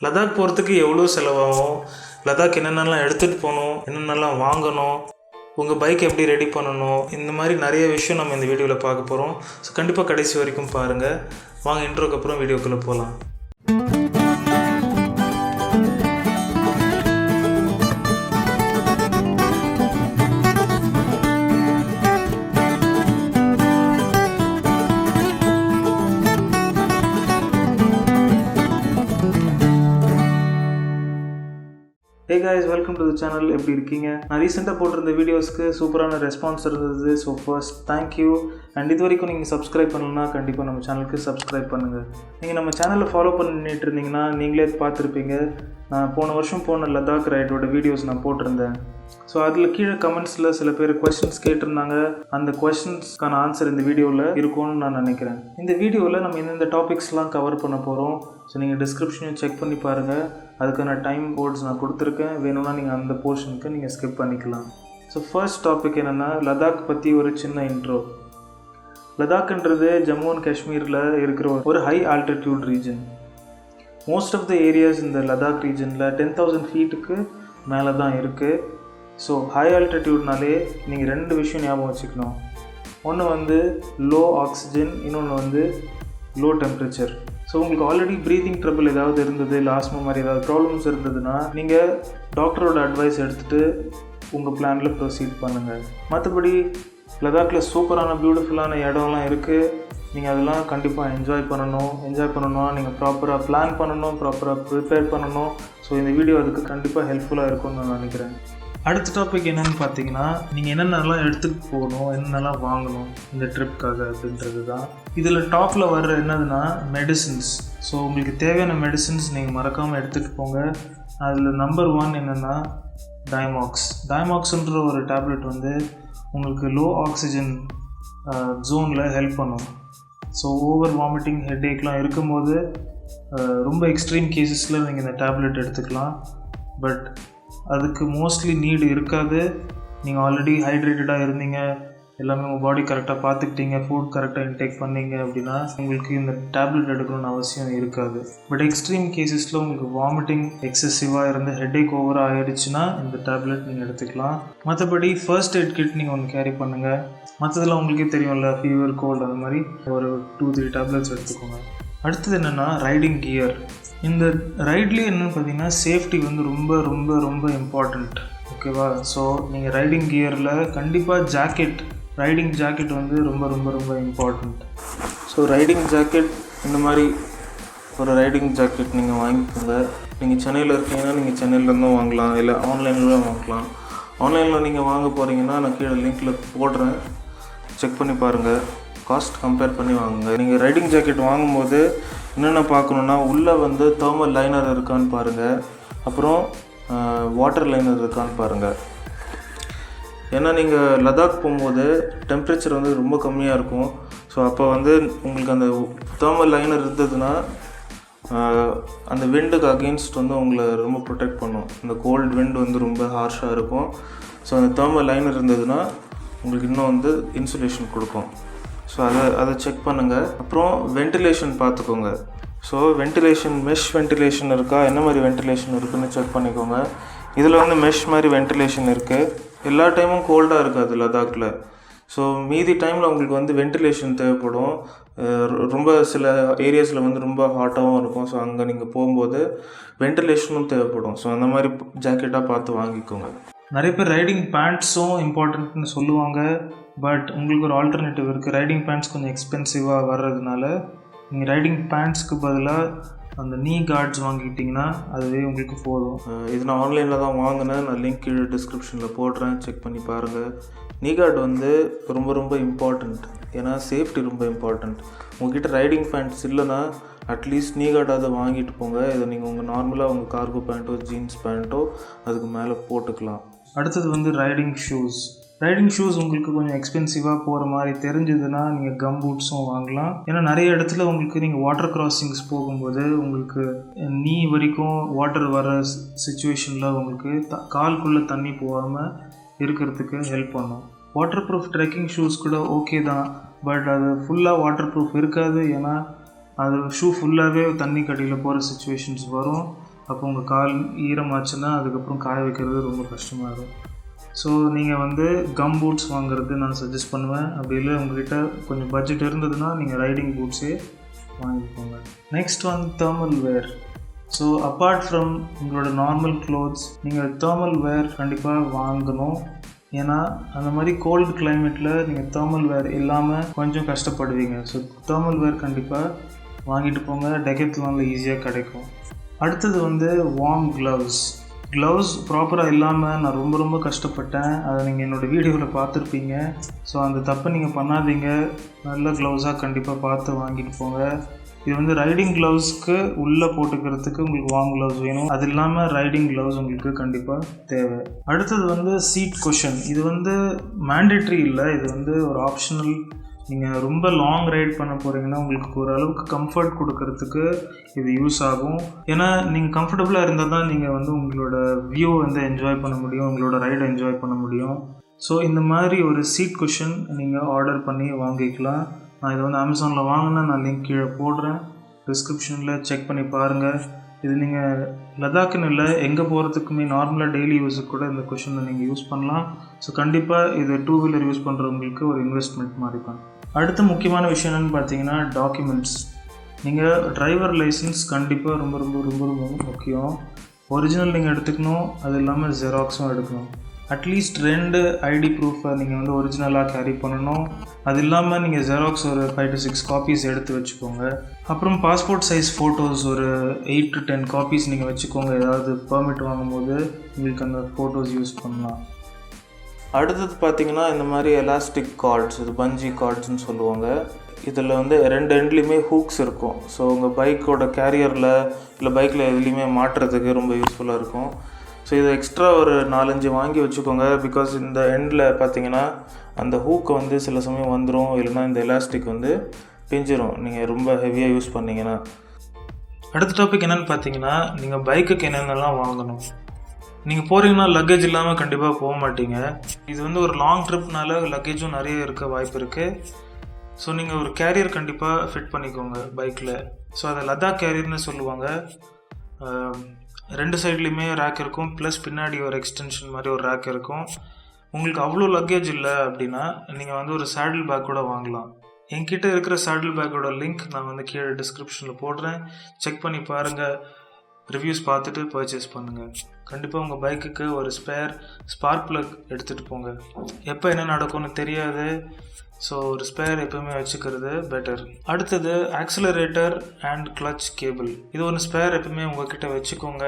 லடாக் போகிறதுக்கு எவ்வளோ செலவாகும், லடாக் என்னென்னலாம் எடுத்துகிட்டு போகணும், என்னென்னலாம் வாங்கணும், உங்கள் பைக் எப்படி ரெடி பண்ணணும், இந்த மாதிரி நிறைய விஷயம் நம்ம இந்த வீடியோவில் பார்க்க போகிறோம். ஸோ கண்டிப்பாக கடைசி வரைக்கும் பாருங்கள். வாங்க இன்ட்ரோக்கு அப்புறம் வீடியோக்குள்ளே போகலாம். Hey guys, welcome to the channel. எப்படி இருக்கீங்க? நான் ரீசெண்டாக போட்டிருந்த வீடியோஸ்க்கு சூப்பரான ரெஸ்பான்ஸ் இருந்தது. So first thank you. அண்ட் இது வரைக்கும் நீங்கள் சப்ஸ்கிரைப் பண்ணலன்னா கண்டிப்பாக நம்ம சேனலுக்கு சப்ஸ்கிரைப் பண்ணுங்கள். நீங்கள் நம்ம சேனலை ஃபாலோ பண்ணிட்டு இருந்தீங்கன்னா நீங்களே பார்த்துருப்பீங்க. நான் போன வருஷம் போன லடாக் ரைடோட வீடியோஸ் நான் போட்டிருந்தேன். ஸோ அதில் கீழே கமெண்ட்ஸில் சில பேர் கொஸ்டின்ஸ் கேட்டிருந்தாங்க. அந்த கொஸ்டின்ஸ்க்கான ஆன்சர் இந்த வீடியோவில் இருக்கும்னு நான் நினைக்கிறேன். இந்த வீடியோவில் நம்ம இந்த டாபிக்ஸ்லாம் கவர் பண்ண போகிறோம். ஸோ நீங்கள் டிஸ்கிரிப்ஷனையும் செக் பண்ணி பாருங்கள். அதுக்கான டைம் கோட்ஸ் நான் கொடுத்துருக்கேன். வேணும்னா நீங்கள் அந்த போர்ஷனுக்கு நீங்கள் ஸ்கிப் பண்ணிக்கலாம். ஸோ ஃபர்ஸ்ட் டாபிக் என்னென்னா, லடாக் பற்றி ஒரு சின்ன இன்ட்ரோ. லடாக்ன்றது ஜம்மு அண்ட் காஷ்மீரில் இருக்கிற ஒரு high altitude region. Most of the areas இந்த லடாக் ரீஜனில் 10,000 ஃபீட்டுக்கு மேலே தான் இருக்குது. ஸோ ஹை ஆல்டிடியூட்னாலே நீங்கள் ரெண்டு விஷயம் ஞாபகம் வச்சுக்கணும். ஒன்று வந்து லோ ஆக்சிஜன், இன்னொன்று வந்து லோ டெம்பரேச்சர். ஸோ உங்களுக்கு ஆல்ரெடி ப்ரீதிங் ட்ரபிள் ஏதாவது இருந்தது, இல்லை ஆஸ்மா மாதிரி ஏதாவது ப்ராப்ளம்ஸ் இருந்ததுன்னா நீங்கள் டாக்டரோட அட்வைஸ் எடுத்துகிட்டு உங்கள் பிளானில் ப்ரொசீட் பண்ணுங்கள். மற்றபடி லடாக்கில் சூப்பரான பியூட்டிஃபுல்லான இடம்லாம் இருக்குது. நீங்கள் அதெல்லாம் கண்டிப்பாக என்ஜாய் பண்ணணும்னா நீங்கள் ப்ராப்பராக பிளான் பண்ணணும், ப்ராப்பராக ப்ரிப்பேர் பண்ணணும். ஸோ இந்த வீடியோ அதுக்கு கண்டிப்பாக ஹெல்ப்ஃபுல்லாக இருக்கும்னு நான் நினைக்கிறேன். அடுத்த டாபிக் என்னென்னு பார்த்தீங்கன்னா, நீங்கள் என்னென்னலாம் எடுத்துகிட்டு போகணும், என்னென்னலாம் வாங்கணும் இந்த ட்ரிப்புக்காக அப்படின்றது தான். இதில் டாப்பில் வர்ற என்னதுன்னா மெடிசின்ஸ். ஸோ உங்களுக்கு தேவையான மெடிசின்ஸ் நீங்கள் மறக்காமல் எடுத்துகிட்டு போங்க. அதில் நம்பர் 1 என்னென்னா டைமாக்ஸ்ன்ற ஒரு டேப்லெட் வந்து உங்களுக்கு லோ ஆக்சிஜன் ஜோனில் ஹெல்ப் பண்ணும். ஸோ ஓவர் வாமிட்டிங், ஹெட்டேக்லாம் இருக்கும்போது ரொம்ப எக்ஸ்ட்ரீம் கேசஸில் நீங்கள் இந்த டேப்லெட் எடுத்துக்கலாம். பட் அதுக்கு மோஸ்ட்லி நீடு இருக்காது. நீங்கள் ஆல்ரெடி ஹைட்ரேட்டடாக இருந்தீங்க, எல்லாமே உங்கள் பாடி கரெக்டாக பார்த்துக்கிட்டீங்க, ஃபுட் கரெக்டாக இன்டேக் பண்ணீங்க அப்படின்னா உங்களுக்கு இந்த டேப்லெட் எடுக்கணும்னு அவசியம் இருக்காது. பட் எக்ஸ்ட்ரீம் கேசஸில் உங்களுக்கு வாமிட்டிங் எக்ஸசிவாக இருந்து ஹெட்டேக் ஓவராக ஆகிடுச்சுன்னா இந்த டேப்லெட் நீங்கள் எடுத்துக்கலாம். மற்றபடி ஃபர்ஸ்ட் எய்ட் கிட் நீங்கள் ஒன்று கேரி பண்ணுங்கள். மற்றதெல்லாம் உங்களுக்கே தெரியும்ல, ஃபீவர், கோல்டு, அந்த மாதிரி ஒரு 2-3 டேப்லெட்ஸ் எடுத்துக்கோங்க. அடுத்தது என்னென்னா ரைடிங் கியர். இந்த ரைட்லேயே என்னென்னு பார்த்தீங்கன்னா சேஃப்டி வந்து ரொம்ப ரொம்ப ரொம்ப இம்பார்ட்டண்ட். ஓகேவா? ஸோ நீங்கள் ரைடிங் கியரில் கண்டிப்பாக ரைடிங் ஜாக்கெட் வந்து ரொம்ப ரொம்ப ரொம்ப இம்பார்ட்டண்ட். ஸோ ரைடிங் ஜாக்கெட், இந்த மாதிரி ஒரு ரைடிங் ஜாக்கெட் நீங்கள் வாங்கிக்கோங்க. நீங்கள் சென்னையில் இருக்கீங்கன்னா நீங்கள் சென்னையிலேருந்தும் வாங்கலாம், இல்லை ஆன்லைனில் வாங்கலாம். ஆன்லைனில் நீங்கள் வாங்க போகிறீங்கன்னா நான் கீழே லிங்க்கில் போடுறேன், செக் பண்ணி பாருங்கள். காஸ்ட் கம்பேர் பண்ணி வாங்குங்க. நீங்கள் ரைடிங் ஜாக்கெட் வாங்கும்போது என்னென்ன பார்க்கணுன்னா, உள்ளே வந்து தெர்மல் லைனர் இருக்கான்னு பாருங்கள், அப்புறம் வாட்டர் லைனர் இருக்கான்னு பாருங்கள். ஏன்னா நீங்கள் லடாக் போகும்போது டெம்பரேச்சர் வந்து ரொம்ப கம்மியாக இருக்கும். ஸோ அப்போ வந்து உங்களுக்கு அந்த தெர்மல் லைனர் இருந்ததுன்னா அந்த விண்டுக்கு அகெயின்ஸ்ட் வந்து உங்களை ரொம்ப ப்ரொடெக்ட் பண்ணும். இந்த கோல்டு விண்டு வந்து ரொம்ப ஹார்ஷாக இருக்கும். ஸோ அந்த தெர்மல் லைனர் இருந்ததுன்னா உங்களுக்கு இன்னும் வந்து இன்சுலேஷன் கொடுக்கும். ஸோ அதை செக் பண்ணுங்கள். அப்புறம் வென்டிலேஷன் பார்த்துக்கோங்க. ஸோ மெஷ் வென்டிலேஷன் இருக்கா, என்ன மாதிரி வென்டிலேஷன் இருக்குதுன்னு செக் பண்ணிக்கோங்க. இதில் வந்து மெஷ் மாதிரி வென்டிலேஷன் இருக்குது. எல்லா டைமும் கோல்டாக இருக்காது லடாக்கில். ஸோ மீதி டைமில் உங்களுக்கு வந்து வென்டிலேஷன் தேவைப்படும். ரொம்ப சில ஏரியாஸில் வந்து ரொம்ப ஹாட்டாகவும் இருக்கும். ஸோ அங்கே நீங்கள் போகும்போது வென்டிலேஷனும் தேவைப்படும். ஸோ அந்த மாதிரி ஜாக்கெட்டாக பார்த்து வாங்கிக்கோங்க. நிறைய பேர் ரைடிங் பேண்ட்ஸும் இம்பார்ட்டன்ட்னு சொல்லுவாங்க. பட் உங்களுக்கு ஒரு ஆல்டர்னேட்டிவ் இருக்குது. ரைடிங் பேண்ட்ஸ் கொஞ்சம் எக்ஸ்பென்சிவாக வர்றதுனால நீங்கள் ரைடிங் பேண்ட்ஸ்க்கு பதிலாக அந்த நீ கார்ட்ஸ் வாங்கிக்கிட்டிங்கன்னா அதுவே உங்களுக்கு போதும். இது நான் ஆன்லைனில் தான் வாங்கினேன். நான் லிங்க் கீழே டிஸ்கிரிப்ஷனில் போடுறேன், செக் பண்ணி பாருங்கள். நீ கார்டு வந்து ரொம்ப ரொம்ப இம்பார்ட்டண்ட். ஏன்னா சேஃப்டி ரொம்ப இம்பார்ட்டண்ட். உங்கள்கிட்ட ரைடிங் பேண்ட்ஸ் இல்லைன்னா அட்லீஸ்ட் நீ கார்டாவது வாங்கிட்டு போங்க. இதை நீங்கள் உங்கள் நார்மலாக உங்கள் கார்கோ பேண்ட்டோ ஜீன்ஸ் பேண்ட்டோ அதுக்கு மேலே போட்டுக்கலாம். அடுத்தது வந்து ரைடிங் ஷூஸ் உங்களுக்கு கொஞ்சம் எக்ஸ்பென்சிவாக போகிற மாதிரி தெரிஞ்சதுன்னா நீங்கள் கம் பூட்ஸும் வாங்கலாம். ஏன்னா நிறைய இடத்துல உங்களுக்கு நீங்கள் வாட்டர் கிராசிங்ஸ் போகும்போது உங்களுக்கு நீ வரைக்கும் வாட்டர் வர சிச்சுவேஷனில் உங்களுக்கு கால்குள்ளே தண்ணி போகாமல் இருக்கிறதுக்கு ஹெல்ப் பண்ணும். வாட்டர் ப்ரூஃப் ட்ரெக்கிங் ஷூஸ் கூட ஓகே தான். பட் அது ஃபுல்லாக வாட்டர் ப்ரூஃப் இருக்காது. ஏன்னா அது ஷூ ஃபுல்லாகவே தண்ணி கடியில் போகிற சிச்சுவேஷன்ஸ் வரும். அப்போ உங்கள் கால் ஈரமாச்சுன்னா அதுக்கப்புறம் காய வைக்கிறது ரொம்ப கஷ்டமாக இருக்கும். ஸோ நீங்கள் வந்து கம் பூட்ஸ் வாங்குறது நான் சஜஸ்ட் பண்ணுவேன். அப்படி இல்லை உங்கள்கிட்ட கொஞ்சம் பட்ஜெட் இருந்ததுன்னா நீங்கள் ரைடிங் பூட்ஸே வாங்கிக்கோங்க. நெக்ஸ்ட் வந்து thermal wear. So apart from உங்களோட நார்மல் க்ளோத்ஸ் நீங்கள் தேர்மல் வேர் கண்டிப்பாக வாங்கணும். ஏன்னா அந்த மாதிரி கோல்டு கிளைமேட்டில் நீங்கள் தேர்மல் வேர் இல்லாமல் கொஞ்சம் கஷ்டப்படுவீங்க. ஸோ தேர்மல் வேர் கண்டிப்பாக வாங்கிட்டு போங்க. டெக்கத்லானில் ஈஸியாக கிடைக்கும். அடுத்தது வந்து வார்ம் க்ளவுஸ் ப்ராப்பராக இல்லாமல் நான் ரொம்ப கஷ்டப்பட்டேன். அதை நீங்கள் என்னோடய வீடியோவில் பார்த்துருப்பீங்க. ஸோ அந்த தப்பை நீங்கள் பண்ணாதீங்க. நல்ல க்ளவுஸாக கண்டிப்பாக பார்த்து வாங்கிட்டு போங்க. இது வந்து ரைடிங் க்ளவுஸ்க்கு உள்ளே போட்டுக்கிறதுக்கு உங்களுக்கு வார்ம் க்ளவுஸ் வேணும். அது இல்லாமல் ரைடிங் க்ளவுஸ் உங்களுக்கு கண்டிப்பாக தேவை. அடுத்தது வந்து சீட் குஷன். இது வந்து மேண்டேட்ரி இல்லை, இது வந்து ஒரு ஆப்ஷனல். நீங்கள் ரொம்ப லாங் ரைட் பண்ண போகிறீங்கன்னா உங்களுக்கு ஓரளவுக்கு கம்ஃபர்ட் கொடுக்கறதுக்கு இது யூஸ் ஆகும். ஏன்னா நீங்கள் கம்ஃபர்டபுளாக இருந்தால் தான் நீங்கள் வந்து உங்களோட வியூ வந்து என்ஜாய் பண்ண முடியும், உங்களோட ரைடை என்ஜாய் பண்ண முடியும். ஸோ இந்த மாதிரி ஒரு சீட் குஷன் நீங்கள் ஆர்டர் பண்ணி வாங்கிக்கலாம். நான் இதை வந்து அமேசானில் வாங்கினேன். நான் லிங்க் கீழே போடுறேன், டிஸ்கிரிப்ஷனில் செக் பண்ணி பாருங்கள். இது நீங்கள் லடாக்குன்னு இல்லை, எங்கே போகிறதுக்குமே நார்மலாக டெய்லி யூஸுக்கு கூட இந்த குஷனை நீங்கள் யூஸ் பண்ணலாம். ஸோ கண்டிப்பாக இது 2 வீலர் யூஸ் பண்ணுறவங்களுக்கு ஒரு இன்வெஸ்ட்மெண்ட் மாதிரி தான். அடுத்த முக்கியமான விஷயம் என்னென்னு பார்த்தீங்கன்னா டாக்குமெண்ட்ஸ். நீங்கள் டிரைவர் லைசன்ஸ் கண்டிப்பாக ரொம்ப முக்கியம். ஒரிஜினல் நீங்கள் எடுத்துக்கணும், அது இல்லாமல் ஜெராக்ஸும் எடுக்கணும். அட்லீஸ்ட் 2 ஐடி ப்ரூஃபை நீங்கள் வந்து ஒரிஜினலாக கேரி பண்ணணும். அது இல்லாமல் நீங்கள் ஜெராக்ஸ் ஒரு 5 to 6 காப்பீஸ் எடுத்து வச்சுக்கோங்க. அப்புறம் பாஸ்போர்ட் சைஸ் ஃபோட்டோஸ் ஒரு 8 to 10 காப்பீஸ் நீங்கள் வச்சுக்கோங்க. ஏதாவது பெர்மிட் வாங்கும்போது உங்களுக்கு அந்த ஃபோட்டோஸ் யூஸ் பண்ணலாம். அடுத்தது பார்த்திங்கன்னா இந்த மாதிரி எலாஸ்டிக் கார்ட்ஸ், இது பஞ்சி கார்ட்ஸ்னு சொல்லுவாங்க. இதில் வந்து 2 எண்ட்லேயுமே ஹூக்ஸ் இருக்கும். ஸோ உங்கள் பைக்கோட கேரியரில் இல்லை பைக்கில் எதுலேயுமே மாட்டுறதுக்கு ரொம்ப யூஸ்ஃபுல்லாக இருக்கும். ஸோ இது எக்ஸ்ட்ரா ஒரு 4-5 வாங்கி வச்சுக்கோங்க. பிகாஸ் இந்த எண்டில் பார்த்தீங்கன்னா அந்த ஹூக்கை வந்து சில சமயம் வந்துடும், இல்லைனா இந்த எலாஸ்டிக் வந்து பிஞ்சிரும் நீங்கள் ரொம்ப ஹெவியாக யூஸ் பண்ணிங்கன்னா. அடுத்த டாபிக் என்னென்னு பார்த்தீங்கன்னா நீங்கள் பைக்குக்கு என்னென்னலாம் வாங்கணும். நீங்கள் போகிறீங்கன்னா லக்கேஜ் இல்லாமல் கண்டிப்பாக போக மாட்டீங்க. இது வந்து ஒரு லாங் ட்ரிப்னால லக்கேஜும் நிறைய இருக்க வாய்ப்பு இருக்குது. ஸோ நீங்கள் ஒரு கேரியர் கண்டிப்பாக ஃபிட் பண்ணிக்கோங்க பைக்கில். ஸோ அதை லடாக் கேரியர்னு சொல்லுவாங்க. 2 சைட்லேயுமே ரேக் இருக்கும், ப்ளஸ் பின்னாடி ஒரு எக்ஸ்டென்ஷன் மாதிரி ஒரு ரேக் இருக்கும். உங்களுக்கு அவ்வளோ லக்கேஜ் இல்லை அப்படின்னா நீங்கள் வந்து ஒரு சேடில் பேக் கூட வாங்கலாம். என்கிட்ட இருக்கிற சேடில் பேக்கோட லிங்க் நான் வந்து கீழே டிஸ்கிரிப்ஷனில் போடுறேன், செக் பண்ணி பாருங்கள். ரிவ்யூஸ் பார்த்துட்டு பர்ச்சேஸ் பண்ணுங்கள். கண்டிப்பாக உங்கள் பைக்குக்கு ஒரு ஸ்பார்க் ப்ளக் எடுத்துகிட்டு போங்க. எப்போ என்ன நடக்கும்னு தெரியாது. ஸோ ஒரு ஸ்பேர் எப்போவுமே வச்சுக்கிறது பெட்டர். அடுத்தது ஆக்சிலரேட்டர் அண்ட் கிளச் கேபிள். இது ஒரு ஸ்பேர் எப்பவுமே உங்ககிட்ட வச்சுக்கோங்க.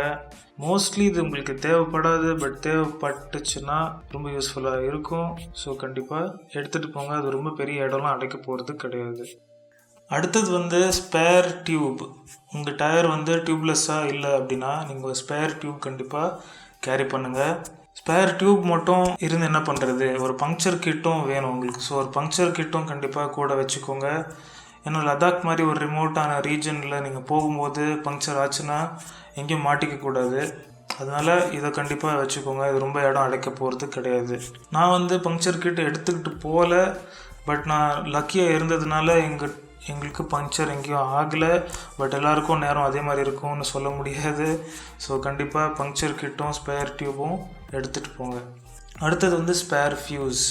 மோஸ்ட்லி இது உங்களுக்கு தேவைப்படாது, பட் தேவைப்பட்டுச்சுன்னா ரொம்ப யூஸ்ஃபுல்லாக இருக்கும். ஸோ கண்டிப்பாக எடுத்துகிட்டு போங்க. அது ரொம்ப பெரிய இடம்லாம் அடைக்க போகிறது கிடையாது. அடுத்தது வந்து ஸ்பேர் டியூப். உங்கள் டயர் வந்து டியூப்லெஸ்ஸாக இல்லை அப்படின்னா நீங்கள் ஸ்பேர் டியூப் கண்டிப்பாக கேரி பண்ணுங்கள். ஸ்பேர் டியூப் மட்டும் இருந்து என்ன பண்ணுறது, ஒரு பங்க்சர் கிட்டும் வேணும் உங்களுக்கு. ஸோ ஒரு பங்க்சர் கிட்டும் கண்டிப்பாக கூட வச்சுக்கோங்க. ஏன்னா லடாக் மாதிரி ஒரு ரிமோட்டான ரீஜனில் நீங்கள் போகும்போது பங்க்சர் ஆச்சுன்னா எங்கேயும் மாட்டிக்கக்கூடாது. அதனால் இதை கண்டிப்பாக வச்சுக்கோங்க. இது ரொம்ப இடம் அடைக்க போகிறது கிடையாது. நான் வந்து பங்க்சர் கிட் எடுத்துக்கிட்டு போகல, பட் நான் லக்கியாக இருந்ததுனால எங்களுக்கு பங்க்சர் எங்கேயும் ஆகலை. பட் எல்லாருக்கும் நேரம் அதே மாதிரி இருக்கும்னு சொல்ல முடியாது. ஸோ கண்டிப்பாக பங்க்சர் கிட்டும் ஸ்பேர் டியூபும் எடுத்துகிட்டு போங்க. அடுத்தது வந்து ஸ்பேர் ஃபியூஸ்.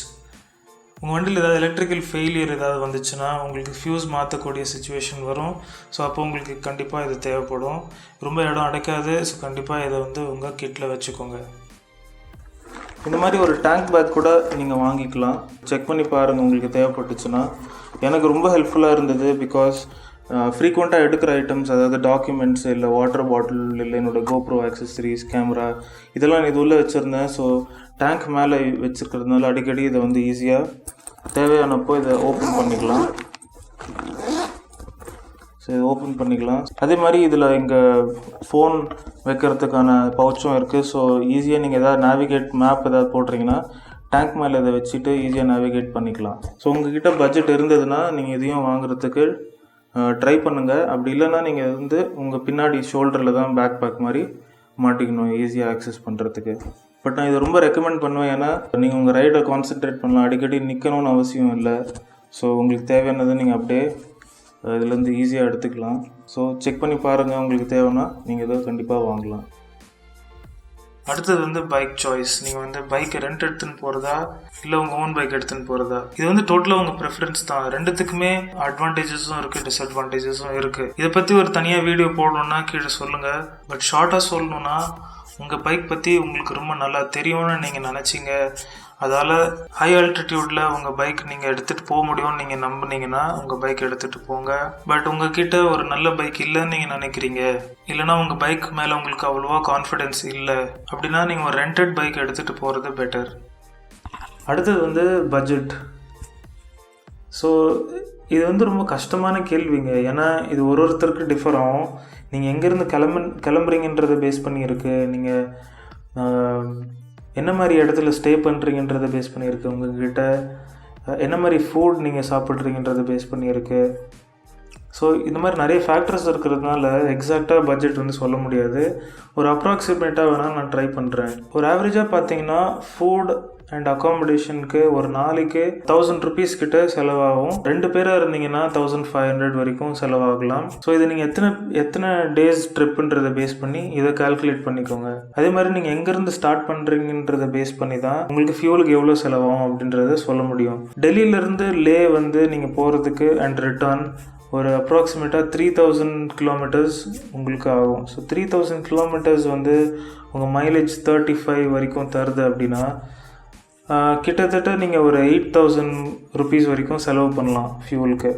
உங்கள் வண்டியில் ஏதாவது எலக்ட்ரிக்கல் ஃபெயிலியர் ஏதாவது வந்துச்சுன்னா உங்களுக்கு ஃபியூஸ் மாற்றக்கூடிய சுச்சுவேஷன் வரும். ஸோ அப்போ உங்களுக்கு கண்டிப்பாக இது தேவைப்படும். ரொம்ப இடம் அடைக்காது. ஸோ கண்டிப்பாக இதை வந்து உங்கள் கிட்டில் வச்சுக்கோங்க. இந்த மாதிரி ஒரு டேங்க் பேக் கூட நீங்கள் வாங்கிக்கலாம். செக் பண்ணி பாருங்கள் உங்களுக்கு தேவைப்பட்டுச்சுன்னா. எனக்கு ரொம்ப ஹெல்ப்ஃபுல்லாக இருந்தது. பிகாஸ் ஃப்ரீக்வெண்ட்டாக எடுக்கிற ஐட்டம்ஸ், அதாவது டாக்குமெண்ட்ஸ் இல்லை வாட்டர் பாட்டில் இல்லை என்னோடய கோப்ரோ ஆக்சசரிஸ், கேமரா, இதெல்லாம் இது உள்ளே வச்சுருந்தேன். ஸோ டேங்க் மேலே வச்சுருக்கிறதுனால அடிக்கடி இதை வந்து ஈஸியாக தேவையானப்போ இதை ஓப்பன் பண்ணிக்கலாம். ஸோ இதை ஓப்பன் பண்ணிக்கலாம். அதே மாதிரி இதில் இங்கே ஃபோன் வைக்கிறதுக்கான பவுச்சும் இருக்குது. ஸோ ஈஸியாக நீங்கள் எதாவது நேவிகேட் மேப் ஏதாவது போடுறீங்கன்னா டேங்க் மேலே இதை வச்சுட்டு ஈஸியாக நேவிகேட் பண்ணிக்கலாம். ஸோ உங்கள்கிட்ட பட்ஜெட் இருந்ததுன்னா நீங்கள் இதையும் வாங்குறதுக்கு ட்ரை பண்ணுங்கள். அப்படி இல்லைன்னா நீங்கள் வந்து உங்கள் பின்னாடி ஷோல்டரில் தான் பேக் பேக் மாதிரி மாட்டிக்கணும் ஈஸியாக ஆக்சஸ் பண்ணுறதுக்கு. பட் நான் இதை ரொம்ப ரெக்கமெண்ட் பண்ணுவேன். ஏன்னா நீங்கள் உங்கள் ரைடை கான்சென்ட்ரேட் பண்ணலாம், அடிக்கடி நிற்கணும்னு அவசியம் இல்லை. ஸோ உங்களுக்கு தேவையானதை நீங்கள் அப்படியே இதுலேருந்து ஈஸியாக எடுத்துக்கலாம். ஸோ செக் பண்ணி பாருங்கள், உங்களுக்கு தேவைன்னா நீங்கள் இதை கண்டிப்பாக வாங்கலாம். அடுத்தது வந்து பைக் சாய்ஸ். நீங்கள் வந்து பைக்கை ரெண்ட் எடுத்துன்னு போகிறதா இல்லை உங்கள் ஓன் பைக் எடுத்துன்னு போகிறதா, இது வந்து டோட்டலாக உங்கள் ப்ரிஃபரன்ஸ் தான். ரெண்டுத்துக்குமே அட்வான்டேஜஸும் இருக்குது, டிஸ்அட்வான்டேஜஸும் இருக்குது. இதை பற்றி ஒரு தனியாக வீடியோ போடணுன்னா கீழே சொல்லுங்கள். பட் ஷார்ட்டாக சொல்லணுன்னா, உங்கள் பைக் பற்றி உங்களுக்கு ரொம்ப நல்லா தெரியும்னு நீங்கள் நினச்சிங்க, அதால் ஹை ஆல்டிடியூடில் உங்கள் பைக் நீங்கள் எடுத்துகிட்டு போக முடியும்னு நீங்கள் நம்பினீங்கன்னா உங்கள் பைக் எடுத்துகிட்டு போங்க. பட் உங்ககிட்ட ஒரு நல்ல பைக் இல்லைன்னு நீங்கள் நினைக்கிறீங்க, இல்லைனா உங்கள் பைக் மேலே உங்களுக்கு அவ்வளோவா கான்ஃபிடென்ஸ் இல்லை அப்படின்னா நீங்கள் ஒரு ரெண்டட் பைக் எடுத்துகிட்டு போகிறது பெட்டர். அடுத்தது வந்து பட்ஜெட். ஸோ இது வந்து ரொம்ப கஷ்டமான கேள்விங்க. ஏன்னா இது ஒருத்தருக்கு டிஃபர் ஆகும். நீங்கள் எங்கேருந்து கிளம்புறீங்கன்றதை பேஸ் பண்ணி இருக்குது, நீங்கள் என்ன மாதிரி இடத்துல ஸ்டே பண்ணுறீங்கன்றதை பேஸ் பண்ணியிருக்கு, உங்கள்கிட்ட என்ன மாதிரி ஃபுட் நீங்கள் சாப்பிட்றீங்கன்றதை பேஸ் பண்ணியிருக்கு. ஸோ இந்த மாதிரி நிறைய ஃபேக்டர்ஸ் இருக்கிறதுனால எக்ஸாக்டாக பட்ஜெட் வந்து சொல்ல முடியாது. ஒரு அப்ராக்சிமேட்டாக வேணால் நான் ட்ரை பண்ணுறேன். ஒரு ஆவரேஜாக பார்த்தீங்கன்னா ஃபுட் அண்ட் அக்காமடேஷனுக்கு ஒரு நாளைக்கு 1000 rupees கிட்ட செலவாகும். 2 பேராக இருந்தீங்கன்னா 1500 வரைக்கும் செலவாகலாம். ஸோ இதை நீங்கள் எத்தனை டேஸ் ட்ரிப்புன்றதை பேஸ் பண்ணி இதை கால்குலேட் பண்ணிக்கோங்க. அதே மாதிரி நீங்கள் எங்கேருந்து ஸ்டார்ட் பண்ணுறீங்கன்றதை பேஸ் பண்ணி தான் உங்களுக்கு ஃபியூலுக்கு எவ்வளோ செலவாகும் அப்படின்றத சொல்ல முடியும். டெல்லியிலேருந்து லே வந்து நீங்கள் போகிறதுக்கு அண்ட் ரிட்டர்ன் ஒரு அப்ராக்சிமேட்டாக 3000 kilometers உங்களுக்கு ஆகும். ஸோ 3000 kilometers வந்து உங்கள் மைலேஜ் 35 வரைக்கும் தருது அப்படின்னா கிட்டத்தட்ட நீங்கள் ஒரு 8000 rupees வரைக்கும் செலவு பண்ணலாம் ஃபியூலுக்கு.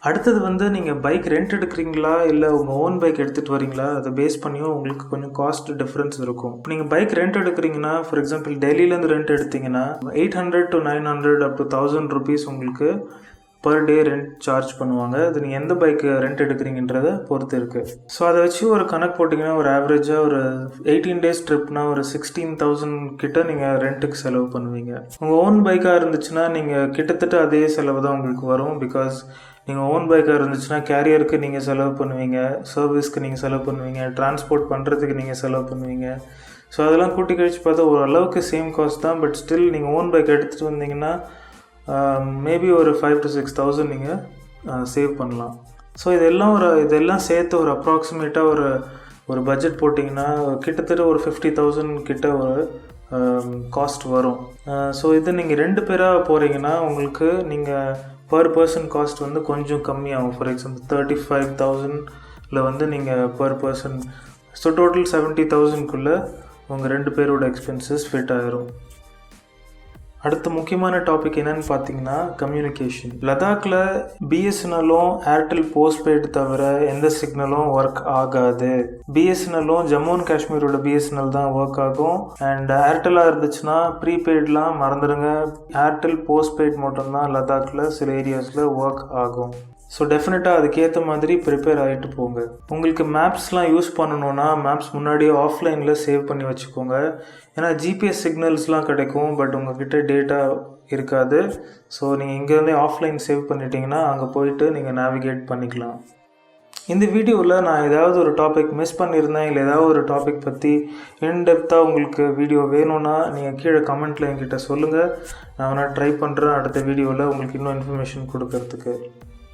அடுத்தது வந்து நீங்கள் பைக் ரெண்ட் எடுக்கிறீங்களா இல்லை உங்கள் ஓன் பைக் எடுத்துகிட்டு வரீங்களா, அதை பேஸ் பண்ணியும் உங்களுக்கு கொஞ்சம் காஸ்ட் டிஃப்ரென்ஸ் இருக்கும். இப்போ நீங்கள் பைக் ரெண்ட் எடுக்கிறீங்கன்னா, ஃபார் எக்ஸாம்பிள் டெல்லியிலேருந்து ரெண்ட் எடுத்திங்கன்னா 800 to 900 up to 1000 rupees உங்களுக்கு பர் டே ரெண்ட் சார்ஜ் பண்ணுவாங்க. அது நீங்கள் எந்த பைக்கு ரெண்ட் எடுக்கிறீங்கன்றதை பொறுத்து இருக்குது. ஸோ அதை வச்சு ஒரு கணக்கு போட்டிங்கன்னா ஒரு ஆவரேஜாக ஒரு 18 days ட்ரிப்னா ஒரு 16,000 கிட்ட நீங்கள் ரெண்ட்டுக்கு செலவு பண்ணுவீங்க. உங்கள் ஓன் பைக்காக இருந்துச்சுன்னா நீங்கள் கிட்டத்தட்ட அதே செலவு தான் உங்களுக்கு வரும். பிகாஸ் நீங்கள் ஓன் பைக்காக இருந்துச்சுன்னா கேரியருக்கு நீங்கள் செலவு பண்ணுவீங்க, சர்வீஸ்க்கு நீங்கள் செலவு பண்ணுவீங்க, டிரான்ஸ்போர்ட் பண்ணுறதுக்கு நீங்கள் செலவு பண்ணுவீங்க. ஸோ அதெல்லாம் கூட்டி கழிச்சு பார்த்தா ஓரளவுக்கு சேம் காஸ்ட் தான். பட் ஸ்டில் நீங்கள் ஓன் பைக் எடுத்துகிட்டு வந்தீங்கன்னா மேபி ஒரு 5,000 to 6,000 நீங்கள் சேவ் பண்ணலாம். ஸோ இதெல்லாம் சேர்த்து ஒரு அப்ராக்சிமேட்டாக ஒரு பட்ஜெட் போட்டிங்கன்னா கிட்டத்தட்ட ஒரு 50,000 கிட்ட ஒரு காஸ்ட் வரும். ஸோ இது நீங்கள் 2 பேராக போகிறீங்கன்னா உங்களுக்கு நீங்கள் பர் பர்சன் காஸ்ட் வந்து கொஞ்சம் கம்மியாகும். ஃபார் எக்ஸாம்பிள் 35,000 வந்து நீங்கள் பர் பர்சன், ஸோ டோட்டல் 70,000 உங்கள் 2 பேரோட எக்ஸ்பென்சஸ் ஃபிட் ஆகிரும். அடுத்த முக்கியமான டாபிக் என்னன்னு பார்த்தீங்கன்னா கம்யூனிகேஷன். லடாக்கில் பிஎஸ்என்எல்லும் ஏர்டெல் போஸ்ட்பெய்டு தவிர எந்த சிக்னலும் ஒர்க் ஆகாது. பிஎஸ்என்எல்லும் ஜம்மு அண்ட் காஷ்மீரோட பிஎஸ்என்எல் தான் ஒர்க் ஆகும். அண்ட் ஏர்டெல்லாக இருந்துச்சுன்னா ப்ரீபெய்ட்லாம் மறந்துடுங்க. ஏர்டெல் போஸ்ட்பெய்ட் மட்டும்தான் லடாக்கில் சில ஏரியாஸில் ஒர்க் ஆகும். ஸோ டெஃபினட்டாக அதுக்கேற்ற மாதிரி ப்ரிப்பேர் ஆகிட்டு போங்க. உங்களுக்கு மேப்ஸ்லாம் யூஸ் பண்ணணுன்னா மேப்ஸ் முன்னாடியே ஆஃப்லைனில் சேவ் பண்ணி வச்சுக்கோங்க. ஏன்னா ஜிபிஎஸ் சிக்னல்ஸ்லாம் கிடைக்கும், பட் உங்கள்கிட்ட டேட்டா இருக்காது. ஸோ நீங்கள் இங்கேருந்தே ஆஃப்லைன் சேவ் பண்ணிட்டீங்கன்னா அங்கே போயிட்டு நீங்கள் நேவிகேட் பண்ணிக்கலாம். இந்த வீடியோவில் நான் ஏதாவது ஒரு டாபிக் மிஸ் பண்ணியிருந்தேன், இல்லை ஏதாவது ஒரு டாபிக் பற்றி இன்டெப்த்தாக உங்களுக்கு வீடியோ வேணும்னா நீங்கள் கீழே கமெண்ட்டில் என்கிட்ட சொல்லுங்கள். நான் வேணால் ட்ரை பண்ணுறேன் அடுத்த வீடியோவில் உங்களுக்கு இன்னும் இன்ஃபர்மேஷன் கொடுக்கறதுக்கு.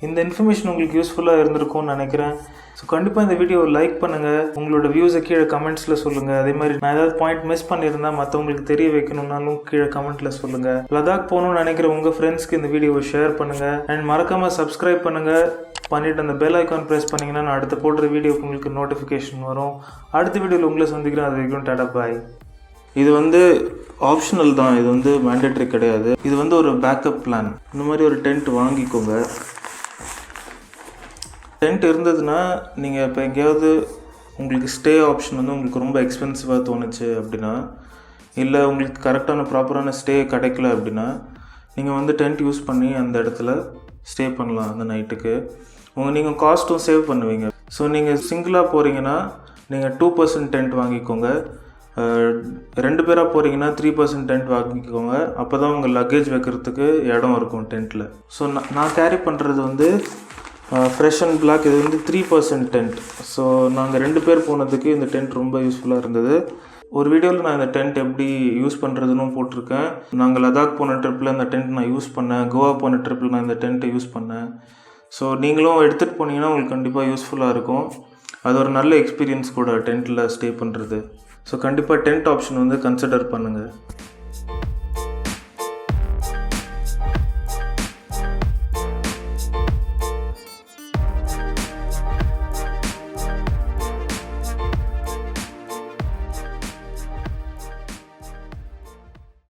இந்த இன்ஃபர்மேஷன் உங்களுக்கு யூஸ்ஃபுல்லாக இருந்திருக்கும்னு நினைக்கிறேன். ஸோ கண்டிப்பாக இந்த வீடியோவை லைக் பண்ணுங்கள், உங்களோட வியூஸை கீழே கமெண்ட்ஸில் சொல்லுங்கள். அதே மாதிரி நான் ஏதாவது பாயிண்ட் மிஸ் பண்ணியிருந்தால் மற்றவங்களுக்கு தெரிய வைக்கணுன்னாலும் கீழே கமெண்ட்டில் சொல்லுங்கள். லடாக் போகணுன்னு நினைக்கிற உங்கள் ஃப்ரெண்ட்ஸ்க்கு இந்த வீடியோவை ஷேர் பண்ணுங்கள். அண்ட் மறக்காமல் சப்ஸ்கிரைப் பண்ணுங்கள். பண்ணிவிட்டு அந்த பெல் ஐக்கான் ப்ரெஸ் பண்ணிங்கன்னா நான் அடுத்த போடுற வீடியோக்கு உங்களுக்கு நோட்டிஃபிகேஷன் வரும். அடுத்த வீடியோவில் உங்களை சந்திக்கிறேன். அது வரைக்கும் டாடா பாய். இது வந்து ஆப்ஷனல் தான், இது வந்து மேண்டேட்ரி கிடையாது. இது வந்து ஒரு பேக்கப் பிளான். இந்த மாதிரி ஒரு டென்ட் வாங்கிக்கோங்க. டென்ட் இருந்ததுன்னா நீங்கள் இப்போ எங்கேயாவது உங்களுக்கு ஸ்டே ஆப்ஷன் வந்து உங்களுக்கு ரொம்ப எக்ஸ்பென்சிவாக தோணுச்சு அப்படின்னா, இல்லை உங்களுக்கு கரெக்டான ப்ராப்பரான ஸ்டே கிடைக்கல அப்படின்னா நீங்கள் வந்து டென்ட் யூஸ் பண்ணி அந்த இடத்துல ஸ்டே பண்ணலாம் அந்த நைட்டுக்கு. நீங்கள் காஸ்ட்டும் சேவ் பண்ணுவீங்க. ஸோ நீங்கள் சிங்கிளாக போகிறீங்கன்னா நீங்கள் 2% டென்ட் வாங்கிக்கோங்க. 2 பேராக போகிறீங்கன்னா 3% டென்ட் வாங்கிக்கோங்க. அப்போ தான் உங்கள் லக்கேஜ் வைக்கிறதுக்கு இடம் இருக்கும் டென்ட்டில். ஸோ நான் கேரி பண்ணுறது வந்து ஃப்ரெஷ் அண்ட் பிளாக். இது வந்து 3% டென்ட். ஸோ நாங்கள் 2 பேர் போனதுக்கு இந்த டென்ட் ரொம்ப யூஸ்ஃபுல்லாக இருந்தது. ஒரு வீடியோவில் நான் இந்த டென்ட் எப்படி யூஸ் பண்ணுறதுன்னு போட்டிருக்கேன். நாங்கள் லடாக் போன ட்ரிப்பில் இந்த டென்ட் நான் யூஸ் பண்ணேன். கோவா போன ட்ரிப்பில் நான் இந்த டென்ட்டை யூஸ் பண்ணேன். ஸோ நீங்களும் எடுத்துகிட்டு போனீங்கன்னா உங்களுக்கு கண்டிப்பாக யூஸ்ஃபுல்லாக இருக்கும். அது ஒரு நல்ல எக்ஸ்பீரியன்ஸ் கூட டென்ட்டில் ஸ்டே பண்ணுறது. ஸோ கண்டிப்பாக டென்ட் ஆப்ஷன் வந்து கன்சிடர் பண்ணுங்கள்.